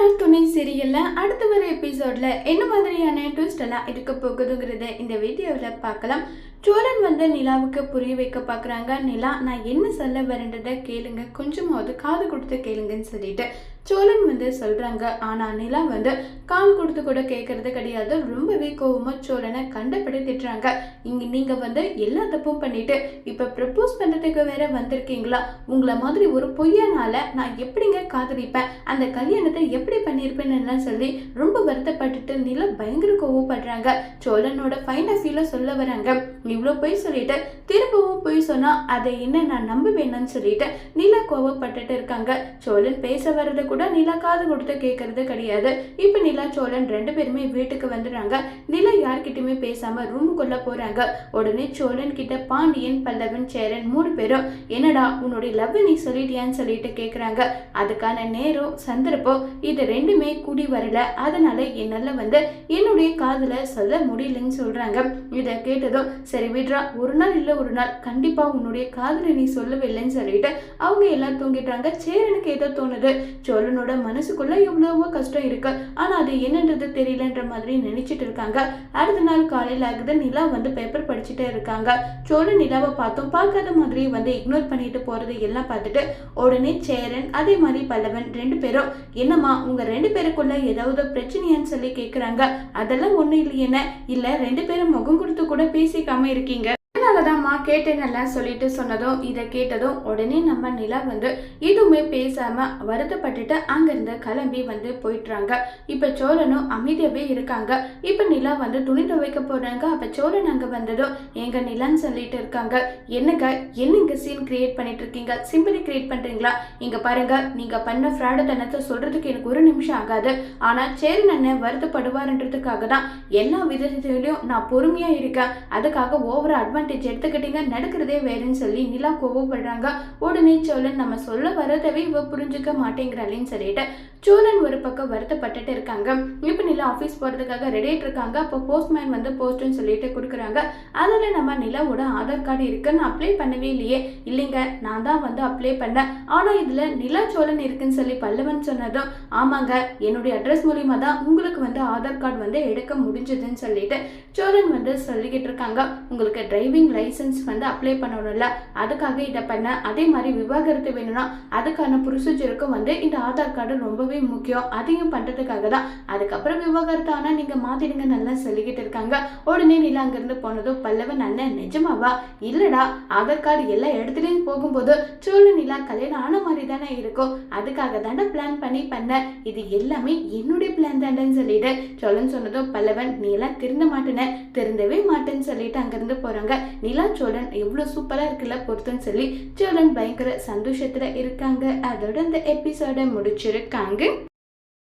மன்னர் துணை சீரியல்ல அடுத்த வர எபிசோட்ல என்ன மாதிரியான ட்விஸ்ட் எல்லாம் இருக்க போகுதுங்கிறத இந்த வீடியோவில் பார்க்கலாம். சோழன் வந்து நிலாவுக்கு புரிய வைக்க பார்க்குறாங்க. நிலா, நான் என்ன சொல்ல வரேன்றதை கேளுங்க, கொஞ்சமாவது காது கொடுத்து கேளுங்கன்னு சொல்லிட்டு சோழன் வந்து சொல்கிறாங்க. ஆனால் நிலா வந்து காது கொடுத்து கூட கேட்கறது கிடையாது. ரொம்பவே கோவமாக சோழனை கண்டபடி திட்டுறாங்க. நீங்கள் வந்து எல்லா தப்பும் பண்ணிட்டு இப்போ ப்ரப்போஸ் பண்ணுறதுக்கு வேற வந்திருக்கீங்களா? உங்களை மாதிரி ஒரு பொய்யனால நான் எப்படிங்க காதலிப்பேன், அந்த கல்யாணத்தை எப்படி பண்ணியிருப்பேன்னு சொல்லி ரொம்ப வருத்தப்பட்டுட்டு நிலா பயங்கர கோவப்படுறாங்க. சோழனோட ஃபைன் ஃபீலை சொல்ல வராங்க. இவ்வளோ பொய் சொல்லிட்டு திரும்பவும் பொய் சொன்னா அதை என்ன நான் நம்ப வேணும்னு சொல்லிட்டு நிலா கோவப்பட்டுட்டு இருக்காங்க. சோழன் பேச வர்றது கூட நிலா காது கொடுத்து கேட்கறது கிடையாது. இப்ப நிலா சோழன் ரெண்டு பேருமே வீட்டுக்கு வந்துடுறாங்க. நிலா யார்கிட்டயுமே பேசாம ரூமுக்குள்ள போறாங்க. உடனே சோழன் கிட்ட பாண்டியன், பல்லவன், சேரன் மூணு பேரும் என்னடா உன்னுடைய லவ் நீ சொல்லிட்டியான்னு சொல்லிட்டு கேக்குறாங்க. அதுக்கான நேரம் சந்தர்ப்பம் இது ரெண்டுமே கூடி வரல, அதனால என்னால வந்து என்னுடைய காதுல சொல்ல முடியலன்னு சொல்றாங்க. இதை கேட்டதும் சரி விட்ரா, ஒரு நாள் இல்ல ஒரு நாள் கண்டிப்பா உன்னுடைய காதுல நீ சொல்லவில்லைன்னு சொல்லிட்டு அவங்க எல்லாம் தூங்கிடுறாங்க. சேரனுக்கு ஏதோ தோணுது, சோழனோட மனசுக்குள்ள எவ்வளவோ கஷ்டம் இருக்கு, ஆனா அது என்னன்றது தெரியலன்ற மாதிரி நினைச்சிட்டு இருக்காங்க. அடுத்த நாள் காலையில ஆகுது. நிலா வந்து பேப்பர் படிச்சுட்டே இருக்காங்க. சோழன் நிலாவை பார்த்தோம் பார்க்காத மாதிரி வந்து இக்னோர் பண்ணிட்டு போறது எல்லாம் பார்த்துட்டு உடனே சேரன் அதே மாதிரி பல்லவன் ரெண்டு பேரும் என்னம்மா உங்க ரெண்டு பேருக்குள்ள ஏதாவது பிரச்சனையான்னு சொல்லி கேக்குறாங்க. அதெல்லாம் ஒண்ணு இல்லையேன்னு, இல்ல ரெண்டு பேரும் முகம் கொடுத்து கூட பேசிக்காம இருக்கீங்க, அதனாலதான்மா கேட்டேன்னெல்லாம் சொல்லிட்டு சொன்னதும் இதை கேட்டதும் உடனே நம்ம நிலா வந்து எதுவுமே பேசாம வருத்தப்பட்டுட்டு அங்கிருந்து கிளம்பி வந்து போயிட்டுறாங்க. இப்ப சோழனும் அமைதியாவே இருக்காங்க. இப்ப நிலா வந்து துணி துவைக்க போறாங்க. அப்ப சோழன் அங்க வந்ததும் எங்க நிலான்னு சொல்லிட்டு இருக்காங்க. என்னங்க சீன் கிரியேட் பண்ணிட்டு இருக்கீங்க, சிம்பிளி கிரியேட் பண்றீங்களா? இங்க பாருங்க, நீங்க பண்ண ஃப்ராடத்தனத்தை சொல்றதுக்கு எனக்கு ஒரு நிமிஷம் ஆகாது. ஆனா சேரன் அண்ணன் வருத்தப்படுவார்ன்றதுக்காக தான் எல்லா விதத்திலையும் நான் பொறுமையா இருக்கேன். அதுக்காக ஓவரா அட்வான்டேஜ் எடுத்துக்கிட்டீங்க, நடக்கிறதே வேறுன்னு சொல்லி நிலா கோவப்படுறாங்க. உடனே சோழன் நம்ம சொல்ல வரதவே இவ புரிஞ்சுக்க மாட்டேங்கிறாளேன்னு சொல்லிட்டு சோழன் ஒரு பக்கம் வருத்தப்பட்டுட்டு இருக்காங்க. இப்ப நிலா ஆஃபீஸ் போறதுக்காக ரெடி ஆயிட்டு இருக்காங்க. அப்போ போஸ்ட்மேன் வந்து போஸ்ட்னு சொல்லிட்டு கொடுக்குறாங்க. அதுல நம்ம நிலாவோட ஆதார் கார்டு இருக்கு, நான் அப்ளை பண்ணவே இல்லையே. இல்லைங்க, நான் தான் வந்து அப்ளை பண்ணேன், ஆனா இதுல நிலா சோழன் இருக்குன்னு சொல்லி பல்லவன் சொன்னதும் ஆமாங்க, என்னுடைய அட்ரஸ் மூலியமா தான் உங்களுக்கு வந்து ஆதார் கார்டு வந்து எடுக்க முடிஞ்சதுன்னு சொல்லிட்டு சோழன் வந்து சொல்லிக்கிட்டு இருக்காங்க. உங்களுக்கு டிரைவிங் லைசன்ஸ் வந்து அப்ளை பண்ணணும்ல, அதுக்காக இதை பண்ண. அதே மாதிரி விவாகரத்து வேணும்னா அதுக்கான ப்ரொசீஜருக்கும் வந்து இந்த ஆதார் கார்டு ரொம்பவே முக்கியம், அதையும் பண்றதுக்காக தான். அதுக்கப்புறம் விவாகரத்து ஆனா நீங்க மாத்திடுங்க நல்லா சொல்லிக்கிட்டு இருக்காங்க. உடனே நிலா அங்கிருந்து போனதும் பல்லவன் அண்ணன் நிஜமாவா? இல்லடா, ஆதார் கார்டு எல்லா இடத்துலயும் போகும்போது சோழ நிலா கல்யாணம் ஆன மாதிரி தானே இருக்கும், அதுக்காக தானே பிளான் பண்ண, இது எல்லாமே என்னுடைய பிளான் தானேன்னு சொல்லிட்டு சோழன் சொன்னதும் பல்லவன் நீ எல்லாம் திருந்த மாட்டேன்னு, திருந்தவே மாட்டேன்னு சொல்லிட்டு அங்கிருந்து போறாங்க. நிலா சோழன் எவ்வளவு சூப்பரா இருக்குல்ல பொறுத்துன்னு சொல்லி சோழன் பயங்கர சந்தோஷத்துல இருக்காங்க. அதோட இந்த எபிசோட முடிச்சிருக்காங்க.